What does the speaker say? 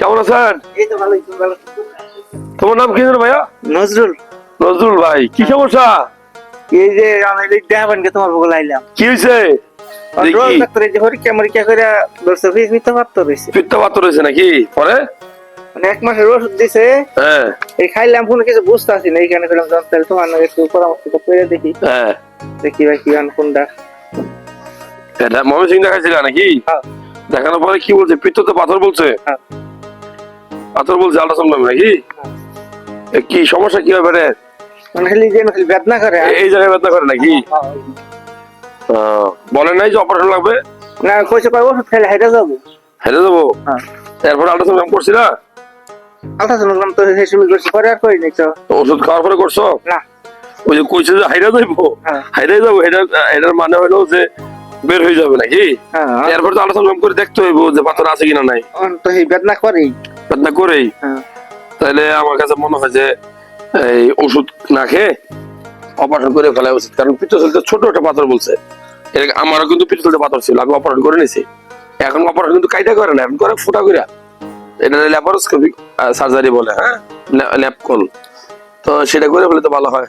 কেমন আছেন? এই তো ভালোই, তুমি ভালো? তোমার নাম কি জানো ভাইয়া? নজরুল। নজরুল ভাই, কি সমস্যা? এই যে আমি দেখাবেনকে তোমার বলে আইলাম। কি হয়েছে? রোজ ডাক্তার এই যে পরীক্ষা করে বলছে পিত্ত পাথর হয়েছে। পিত্ত পাথর হয়েছে নাকি? পরে মানে 1 মাসের ওষুধ দিছে। হ্যাঁ এই খাইলাম কোনো কিছু বুঝতে পারছি না, এইখানে করলাম তাহলে তোমার নাকি একটু পরামর্শ করে দেখি। হ্যাঁ, দেখি ভাই কি কোনটা। এটা ময়মনসিং দেখাইছিল নাকি? হ্যাঁ। দেখানোর পরে কি বলছে? পিত্ততে পাথর বলছে? হ্যাঁ। পাথর বলছে, আল্ট্রাসাউন্ড নাকি? কি সমস্যা কি হবে রে? মানে খালি যে খালি বেদনা করে। এই জায়গায় ব্যথা করে নাকি? বলে নাই যে অপারেশন লাগবে? না কইছে কয় ওষুধ খাইলে হেঁটে যাবো। হেরে যাবো? হ্যাঁ। এরপর আল্ট্রাসাউন্ড করছি না? আল্ট্রাসাউন্ড তো সেই সময় করছি, পরে আর করি নাই তো। ওষুধ খাওয়ার পরে করছো? না। ওই যে কইছে যে হাইরা যাইবো, হাইরা যাবো, এটার মানে হলো যে বের হয়ে যাবে নাকি? এরপর তো আল্ট্রাসাউন্ড করে দেখতে হইব যে পাথর আছে কিনা নাই। তো এই বেদনা করেই। বেদনা করেই? তাহলে আমার কাছে মনে হয় যে এই ওষুধ না খেয়ে অপারেশন করে ফেলা উচিত, কারণ পিত্তথলিতে ছোট একটা পাথর বলছে। আমারও কিন্তু পিত্তথলিতে পাথর ছিল, আমি অপারেশন করে নিছি। এখন অপারেশন কিন্তু কাইটা করে না, এখন করে ফোটা করে। এটা ল্যাপারোস্কোপিক সার্জারি বলে, হ্যাঁ, ল্যাপকল। তো সেটা করে ফেলে তো ভালো হয়।